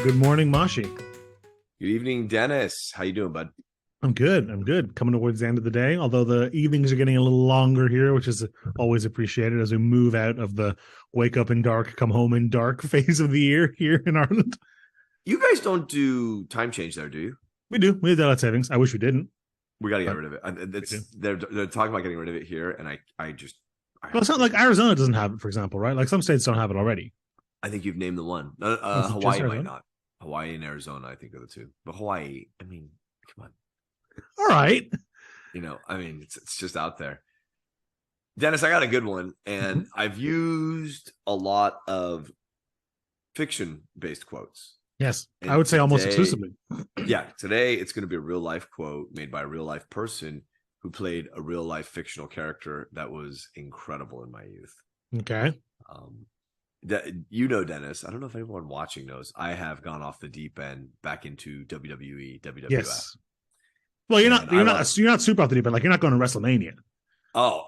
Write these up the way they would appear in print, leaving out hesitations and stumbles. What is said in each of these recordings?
Good morning, Mashi. Good evening, Dennis. How you doing, bud? I'm good. I'm good. Coming towards the end of the day, although the evenings are getting a little longer here, which is always appreciated as we move out of the wake up in dark, come home in dark phase of the year here in Ireland. You guys don't do time change there, do you? We do. We have daylight savings. I wish we didn't. We got to get But rid of it. we do. They're talking about getting rid of it here, and I Well, it's not like Arizona doesn't have it, for example, right? Like some states don't have it already. I think you've named the one. Is it just Hawaii might Arizona? not. Hawaii and Arizona, I think, are the two. But Hawaii, I mean, come on. All right. I mean, it's just out there. Dennis, I got a good one, and Mhm. I've used a lot of fiction-based quotes. Yes, And I would say almost today- exclusively. Yeah, today it's going to be a real life quote made by a real life person who played a real life fictional character that was incredible in my youth. Okay. Dennis, I don't know if anyone watching knows, I have gone off the deep end back into WWE, WWF. Yes. Well, you're not. And You're I not. love- You're not super off the deep end. Like you're not going to WrestleMania. Oh,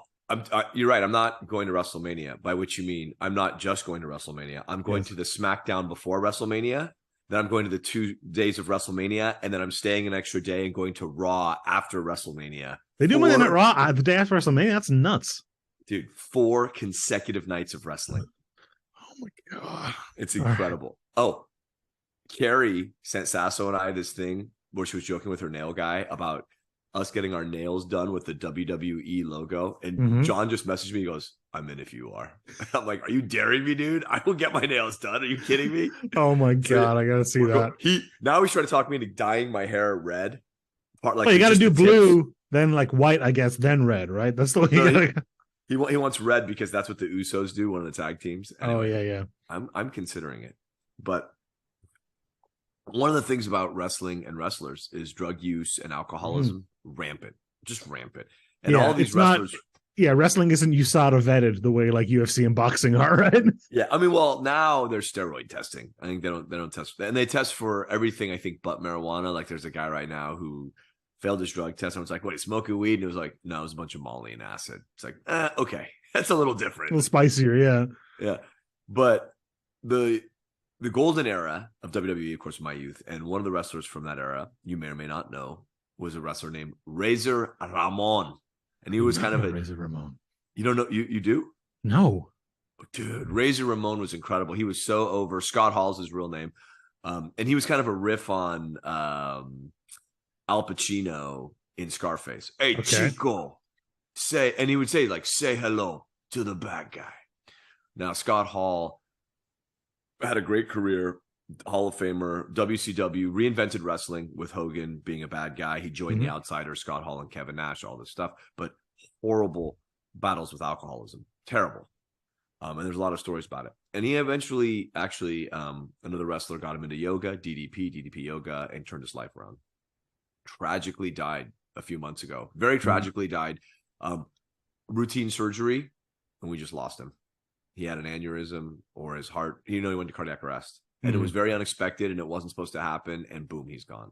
you're right. I'm not going to WrestleMania, by which you mean I'm not just going to WrestleMania. I'm going Yes. to the SmackDown before WrestleMania. Then I'm going to the 2 days of WrestleMania, and then I'm staying an extra day and going to Raw after WrestleMania. They do Monday Night 4 Raw the day after WrestleMania. That's nuts. Dude, 4 consecutive nights of wrestling. Oh my god. It's All right. incredible. Oh, Carrie sent Sasso and I this thing where she was joking with her nail guy about us getting our nails done with the WWE logo. And Mhm. John just messaged me. He goes, "I'm in if you are." I'm like, "Are you daring me, dude? I will get my nails done. Are you kidding me?" Oh my god. I gotta see that. Now he's trying to talk me into dyeing my hair red. Like Well, you got to just do the tips. blue, then like white, I guess, then red, right? That's the way. No, You gotta... He wants red because that's what the Usos do, one of the tag teams. Oh Anyway, yeah. I'm considering it. But one of the things about wrestling and wrestlers is drug use and alcoholism rampant, just rampant. And Yeah, all these it's not- wrestlers, Yeah, wrestling isn't USADA vetted the way like UFC and boxing are, right? yeah. I mean, well, now there's steroid testing. I think they don't test, and they test for everything. I think but marijuana. Like there's a guy right now who failed his drug test. And was like, "What? Smoking weed?" And it was like, "No, it was a bunch of Molly and acid." It's like, okay, that's a little different. A little spicier, yeah. Yeah, but the golden era of WWE, of course, my youth, and one of the wrestlers from that era, you may or may not know, was a wrestler named Razor Ramon, and he was kind of a Razor Ramon. you don't know you do, No. dude. Razor Ramon was incredible. He was so over. Scott Hall's his real name, and he was kind of a riff on Al Pacino in Scarface. Hey, Okay. Chico, and he would say like, "Say hello to the bad guy." Now, Scott Hall had a great career, Hall of Famer, WCW, reinvented wrestling with Hogan being a bad guy. He joined the Outsiders, Scott Hall and Kevin Nash, all this stuff, but horrible battles with alcoholism. Terrible. And there's a lot of stories about it. And he eventually, actually, another wrestler got him into yoga, DDP yoga, and turned his life around. Tragically died a few months ago. Very tragically died. Routine surgery, and we just lost him. He had an aneurysm or his heart. He went to cardiac arrest. And it was very unexpected and it wasn't supposed to happen. And boom, he's gone.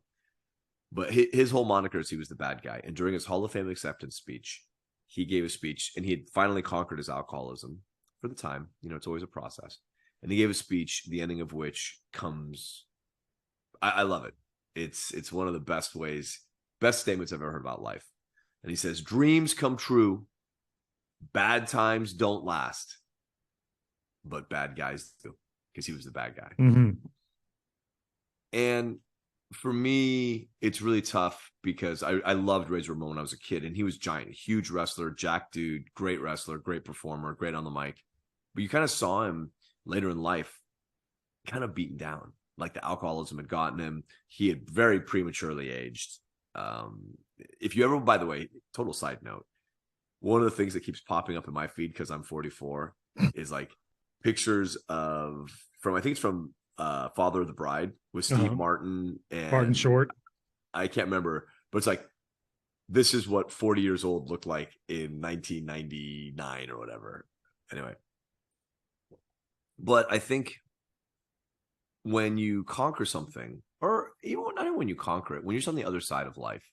But his whole moniker is he was the bad guy. And during his Hall of Fame acceptance speech, he gave a speech and he had finally conquered his alcoholism for the time. It's always a process. And he gave a speech, the ending of which comes, I love it. It's one of the best statements I've ever heard about life. And he says, "Dreams come true. Bad times don't last. But bad guys do," because he was the bad guy. And for me, it's really tough because I loved Razor Ramon when I was a kid, and he was giant, huge wrestler, jack dude, great wrestler, great performer, great on the mic. But you kind of saw him later in life kind of beaten down, like the alcoholism had gotten him. He had very prematurely aged. If you ever, by the way, total side note, one of the things that keeps popping up in my feed because I'm 44 is like pictures from I think it's from Father of the Bride with Steve Martin and Martin Short. I can't remember, but it's like this is what 40 years old looked like in 1999 or whatever. Anyway, but I think when you conquer something, or even not even when you conquer it, when you're just on the other side of life,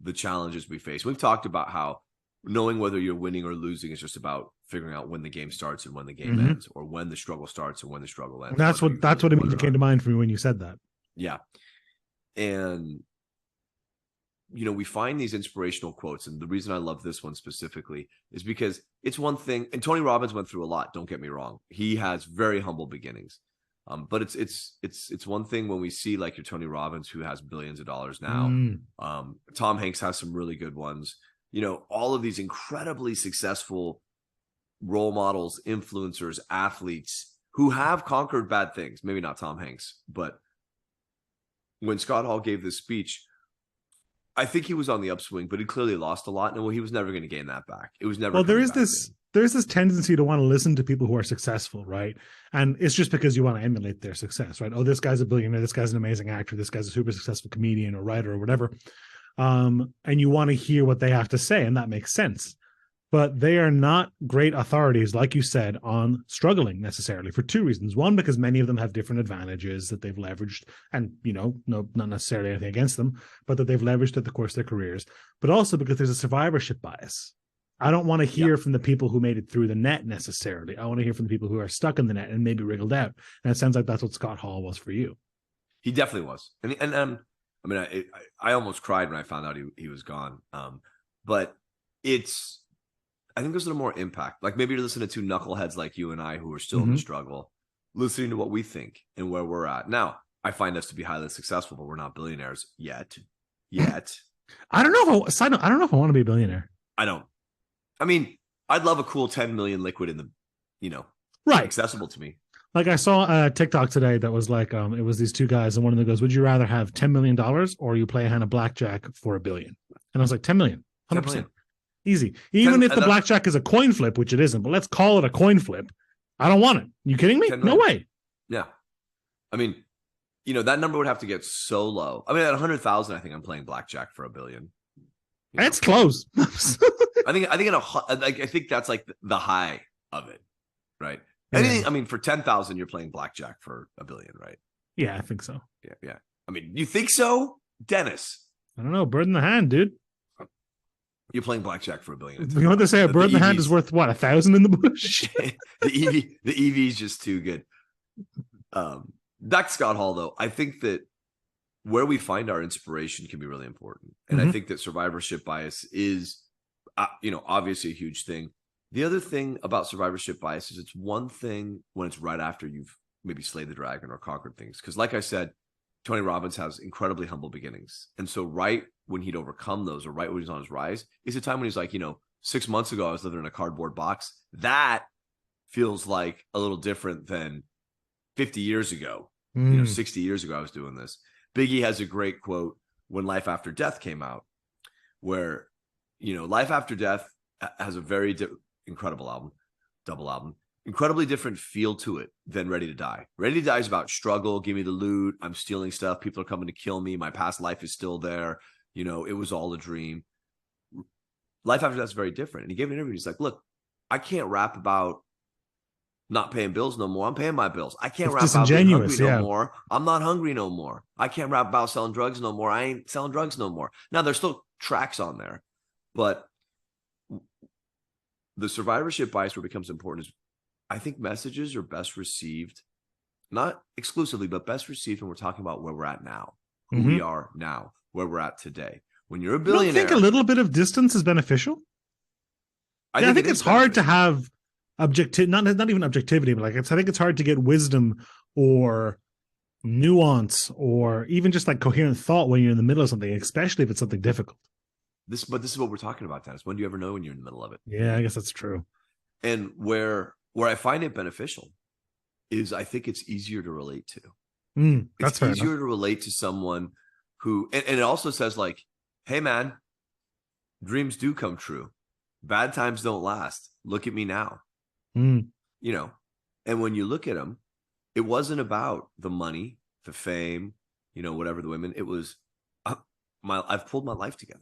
the challenges we face. We've talked about how knowing whether you're winning or losing is just about figuring out when the game starts and when the game ends, or when the struggle starts and when the struggle ends. That's what it immediately came to mind for me when you said that. Yeah. And, we find these inspirational quotes. And the reason I love this one specifically is because it's one thing, and Tony Robbins went through a lot. Don't get me wrong. He has very humble beginnings. But it's one thing when we see like your Tony Robbins, who has billions of dollars now. Tom Hanks has some really good ones. All of these incredibly successful role models, influencers, athletes who have conquered bad things. Maybe not Tom Hanks, but when Scott Hall gave this speech, I think he was on the upswing, but he clearly lost a lot, and he was never going to gain that back. It was never. Well, there's this tendency to want to listen to people who are successful, right? And it's just because you want to emulate their success, right? Oh, this guy's a billionaire. This guy's an amazing actor. This guy's a super successful comedian or writer or whatever. And you want to hear what they have to say, and that makes sense. But they are not great authorities, like you said, on struggling necessarily for two reasons. One, because many of them have different advantages that they've leveraged, and no, not necessarily anything against them, but that they've leveraged at the course of their careers. But also because there's a survivorship bias. I don't want to hear from the people who made it through the net necessarily. I want to hear from the people who are stuck in the net and maybe wriggled out. And it sounds like that's what Scott Hall was for you. He definitely was, and I almost cried when I found out he was gone. But I think there's a little more impact. Like maybe you're listening to knuckleheads like you and I who are still in the struggle, listening to what we think and where we're at. Now, I find us to be highly successful, but we're not billionaires yet. I don't know if I want to be a billionaire. I don't. I mean, I'd love a cool 10 million liquid in the, right, accessible to me. Like I saw a TikTok today that was like, it was these two guys, and one of them goes, "Would you rather have $10 million or you play a hand of blackjack for $1 billion?" And I was like, 10 million, 100%. Easy. Even if the blackjack is a coin flip, which it isn't, but let's call it a coin flip. I don't want it. You kidding me? No way. Yeah. I mean, that number would have to get so low. I mean, at 100,000, I think I'm playing blackjack for $1 billion. It's close. I think that's like the high of it, right? Anything. I mean, for 10,000, you're playing blackjack for $1 billion, right? Yeah, I think so. Yeah. I mean, you think so, Dennis? I don't know. Bird in the hand, dude. You're playing blackjack for $1 billion. You know what they say? A bird in the hand is worth what? 1,000 in the bush. the EV is just too good. Back to Scott Hall, though. I think that where we find our inspiration can be really important, and I think that survivorship bias is, obviously a huge thing. The other thing about survivorship bias is it's one thing when it's right after you've maybe slayed the dragon or conquered things, because, like I said, Tony Robbins has incredibly humble beginnings, and so right when he'd overcome those, or right when he's on his rise, is a time when he's like, 6 months ago I was living in a cardboard box. That feels like a little different than 50 years ago. 60 years ago I was doing this. Biggie has a great quote when Life After Death came out, where Life After Death has a very incredible album, double album, incredibly different feel to it than Ready to Die. Ready to Die is about struggle, give me the loot, I'm stealing stuff, people are coming to kill me, my past life is still there, it was all a dream. Life After Death is very different. And he gave an interview, he's like, look, I can't rap about not paying bills no more. I'm paying my bills. I can't rap about being hungry no more. I'm not hungry no more. I can't rap about selling drugs no more. I ain't selling drugs no more. Now, there's still tracks on there, but the survivorship bias where it becomes important is, I think messages are best received, not exclusively, but best received when we're talking about where we're at now, who we are now, where we're at today. When you're a billionaire, I think a little bit of distance is beneficial. I think it's hard to have not even objectivity, but I think it's hard to get wisdom or nuance or even just like coherent thought when you're in the middle of something, especially if it's something difficult. This is what we're talking about, Dennis. When do you ever know when you're in the middle of it? Yeah, I guess that's true. And where I find it beneficial is I think it's easier to relate to. That's it's easier to relate to someone who, and it also says like, hey man, dreams do come true. Bad times don't last. Look at me now. And when you look at them, it wasn't about the money, the fame, whatever the women. It was, I've pulled my life together.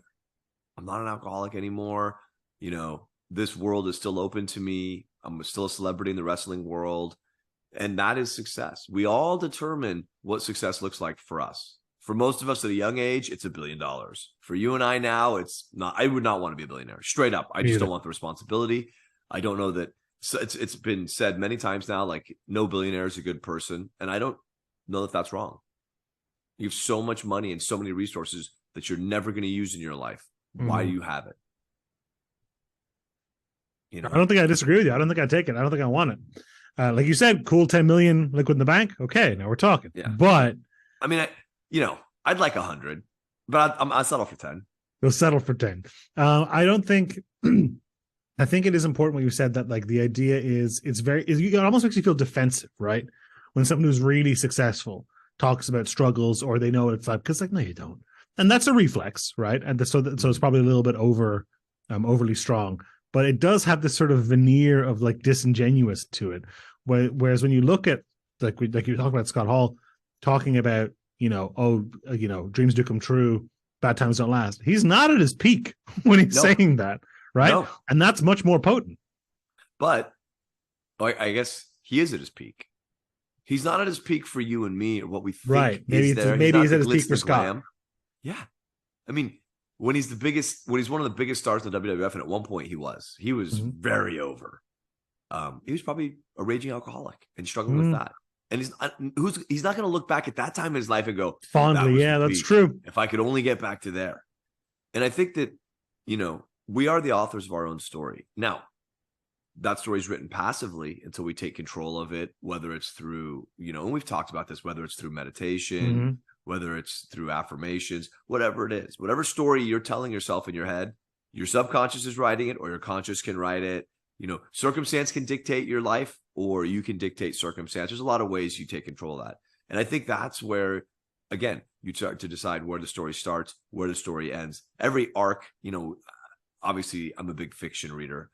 I'm not an alcoholic anymore. This world is still open to me. I'm still a celebrity in the wrestling world. And that is success. We all determine what success looks like for us. For most of us at a young age, it's $1 billion. For you and I now, it's not. I would not want to be a billionaire. Straight up. I just don't want the responsibility. I don't know that. So it's been said many times now, like no billionaire is a good person. And I don't know that that's wrong. You have so much money and so many resources that you're never going to use in your life. Why do you have it? I don't think I disagree with you. I don't think I take it. I don't think I want it. Like you said, cool 10 million liquid in the bank. Okay, now we're talking. Yeah. But I mean, I'd like 100, but I'll settle for 10. You'll settle for 10. I don't think. I think it is important what you said, that like the idea is it almost makes you feel defensive, right? When someone who's really successful talks about struggles, or they know what it's like, because like, no, you don't. And that's a reflex, right? And so it's probably a little bit overly strong, but it does have this sort of veneer of like disingenuous to it. Whereas when you look at like you talk about Scott Hall talking about, dreams do come true, bad times don't last. He's not at his peak when he's saying that, right? No. And that's much more potent. But I guess he is at his peak. He's not at his peak for you and me, or what we think. Right. Maybe he's at his peak for Scott. Yeah. I mean, when he's one of the biggest stars in the WWF, and at one point he was very over. He was probably a raging alcoholic and struggling with that. And he's not going to look back at that time in his life and go fondly, yeah, that's true. If I could only get back to there. And I think that, we are the authors of our own story. Now, that story is written passively until we take control of it, whether it's through, and we've talked about this, whether it's through meditation, whether it's through affirmations, whatever it is, whatever story you're telling yourself in your head, your subconscious is writing it, or your conscious can write it. Circumstance can dictate your life, or you can dictate circumstance. There's a lot of ways you take control of that. And I think that's where, again, you start to decide where the story starts, where the story ends. Every arc, obviously I'm a big fiction reader,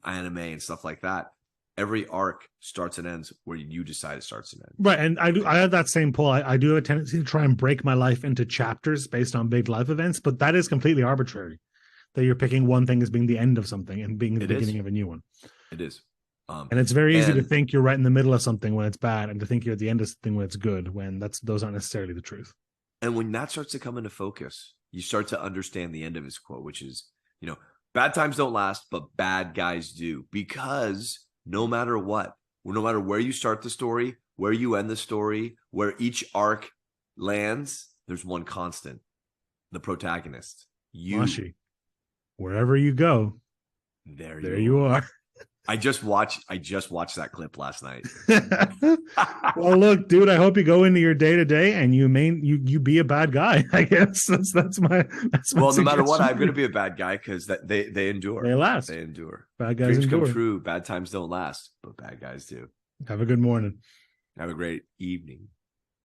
anime and stuff like that. Every arc starts and ends where you decide it starts and ends. Right. And I have that same pull. I do have a tendency to try and break my life into chapters based on big life events, but that is completely arbitrary. That you're picking one thing as being the end of something and being the beginning of a new one. It is. And it's very easy to think you're right in the middle of something when it's bad, and to think you're at the end of something when it's good, when those aren't necessarily the truth. And when that starts to come into focus, you start to understand the end of his quote, which is, bad times don't last, but bad guys do. Because no matter what, no matter where you start the story, where you end the story, where each arc lands, there's one constant: the protagonist. You. Mashi. Wherever you go, there you are. I just watched that clip last night. Well, look, dude, I hope you go into your day to day and you be a bad guy. I guess that's my well, no matter what, I'm going to be a bad guy, because they endure. They last. They endure. Bad guys Dreams endure. come true. Bad times don't last, but bad guys do. Have a good morning. Have a great evening.